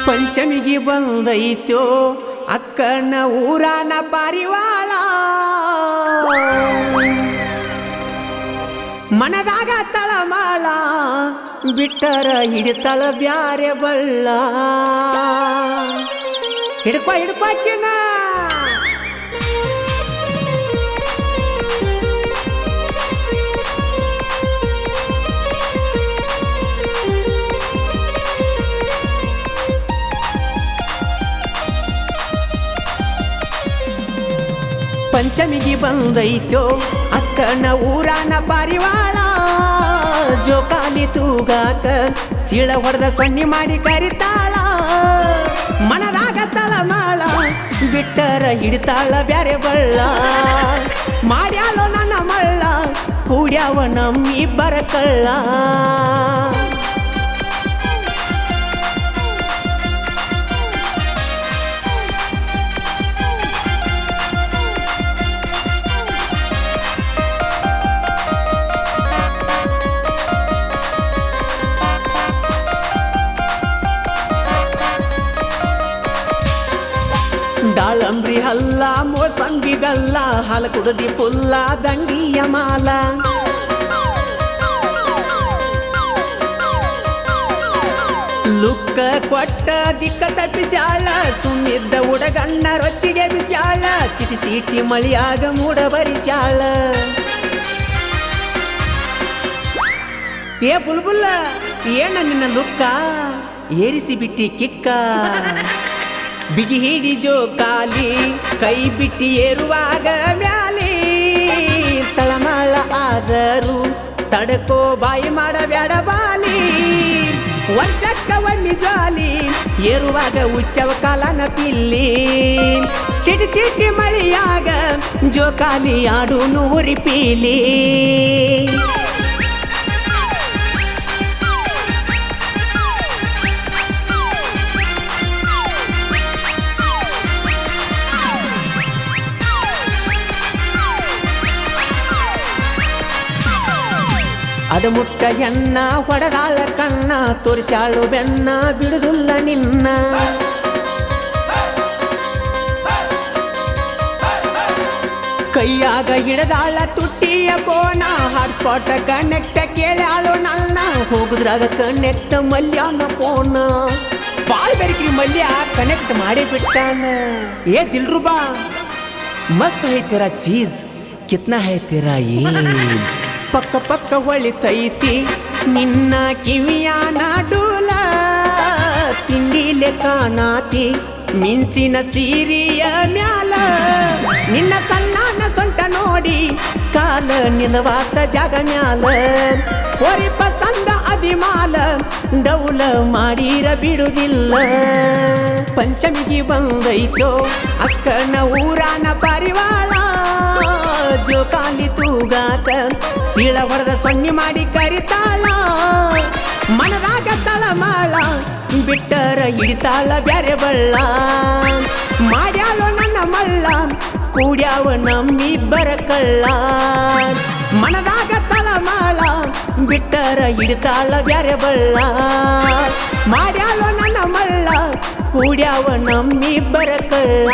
ಪಂಚಮಿಗೆ ಬಂದೈತೋ ಅಕ್ಕನ ಊರಾನ ಪಾರಿವಾಳ ಮನದಾಗ ತಳಮಾಳ ಬಿಟ್ಟರ ಹಿಡಿತಳ ಬ್ಯಾರೆ ಬಳ್ಳ ಹಿಡ್ಪಾಕಿನ ಪಂಚಮಿಗೆ ಬಂದೈತೋ ಅಕ್ಕನ ಊರಾನ ಪಾರಿವಾಳ ಜೋಕಾಲಿ ತೂಗಾಕ ಸೀಳ ಹೊಡೆದ ಸೊನ್ನಿ ಮಾಡಿ ಕರಿತಾಳ ಮನದಾಗ ತಳಮಾಳ ಬಿಟ್ಟರ ಹಿಡಿತಾಳ ಬ್ಯಾರೆ ಬಳ್ಳ ಮಾಡ್ಯಾಳೋ ನನ್ನ ಮಳ್ಳ ಕೂಡ್ಯಾವ ನಮ್ಮಿಬ್ಬರ ಕಳ್ಳ ದಾಳಂಬ್ರಿ ಹಲ್ಲ ಮೋಸಂಬಿಗಲ್ಲ ಹಾಲು ಕುಡದಿ ಪುಲ್ಲ ದಂಡಿಯ ಮಾಲ ಲುಕ್ಕ ಕೊಟ್ಟ ದಿಕ್ಕ ತಪ್ಪಿಸ್ಯಾಳ ಸುಮ್ಮಿದ್ದ ಹುಡಗಣ್ಣ ರೊಚ್ಚಿಗೆ ಬಿಸ್ಯಾಳ ಚಿಟಿ ಚೀಟಿ ಮಳಿಯಾಗ ಮೂಡ ಬರಿಸ್ಯಾಳ ಏ ಬುಲ್ಬುಲ್ಲ ಏನ ನಿನ್ನ ಲುಕ್ಕ ಏರಿಸಿ ಬಿಟ್ಟಿ ಕಿಕ್ಕ ಬಿಗಿ ಹಿಡಿ ಜೋಕಾಲಿ ಕೈ ಬಿಟ್ಟಿ ಏರುವಾಗ ಮ್ಯಾಲಿ ತಳಮಾಳ ಆದರೂ ತಡಕೋ ಬಾಯಿ ಮಾಡಬ್ಯಾಡ ಬಾಲಿ ವರ್ಷಕ್ಕ ಒಮ್ಮೆ ಜಾಲಿ ಏರುವಾಗ ಉಚ್ಚವ ಕಾಲನ ಪಿಲ್ಲಿ ಚಿಟಿ ಚಿಟಿ ಮಳಿಯಾಗ ಜೋಕಾಲಿ ಆಡು ನೂರಿ ಪೀಲಿ ಅದ ಮುಟ್ಟ ಎನ್ನ ಹೊಡೆದಾಳ ಕಣ್ಣ ತೋರಿಸ್ಯಾಳು ಬೆನ್ನ ಬಿಡುದಿಲ್ಲ ನಿನ್ನ ಕೈಯಾಗ ಹಿಡದಾಳ ತುಟ್ಟಿಯ ಬೋನ ಹಾಟ್ಸ್ಪಾಟ ಕನೆಕ್ಟ ಕೇಳ್ಯಾಳು ನನ್ನ ಹೋಗುದ್ರಾಗ ಕನೆಕ್ಟ್ ಮಲ್ಯಾನ ಫೋನ ಬಾಳ ಬೆರಕಿ ಮಲ್ಯ ಕನೆಕ್ಟ್ ಮಾಡಿ ಬಿಟ್ಟಾನ ಏ ದಿಲ್ರುಬಾ ಮಸ್ತ್ ಹೈ ತೆರಾ ಚೀಸ್ ಕಿತ್ನಾ ಹೈ ತೆರಾ ಏಜ್ ಪಕ್ಕ ಪಕ್ಕ ಹೊಳಿತೈತಿ ನಿನ್ನ ಕಿವಿಯ ನಾಡೂಲ ತಿಂಡಿಲೆ ಕಾಣಾತಿ ಮಿಂಚಿನ ಸೀರಿಯ ಮ್ಯಾಲ ನಿನ್ನ ಸಣ್ಣನ ಸೊಂಟ ನೋಡಿ ಕಾಲ ನಿಲವಾತ ಜಾಗ ಮ್ಯಾಲ ಹೊರಿ ಪಸಂದ ಅಭಿಮಾಲ ಡೌಲ ಮಾಡಿರ ಬಿಡುದಿಲ್ಲ ಪಂಚಮಿಗೆ ಬಂದೈತೋ ಅಕ್ಕನ ಊರಾನ ಪಾರಿವಾಳ ಜೋಕಾಲಿ ತೂಗಾಕ ಸೀಳ ಹೊಡೆದ ಸೊನ್ನಿ ಮಾಡಿ ಕರಿತಾಳ ಮನದಾಗ ತಳಮಾಳ ಬಿಟ್ಟರ ಹಿಡಿತಾಳ ಬ್ಯಾರೆ ಬಳ್ಳ ಮಾಡ್ಯಾಳೋ ನನ್ನ ಮಳ್ಳ ಕೂಡ್ಯಾವ ನಮ್ಮಿಬ್ಬರ ಕಳ್ಳ ಮನದಾಗ ತಳಮಾಳ ಬಿಟ್ಟರ ಹಿಡಿತಾಳ ಬ್ಯಾರೆ ಬಳ್ಳ ಮಾಡ್ಯಾಳೋ ನನ್ನ ಮಳ್ಳ ಕೂಡ್ಯಾವ ನಮ್ಮಿಬ್ಬರ ಕಳ್ಳ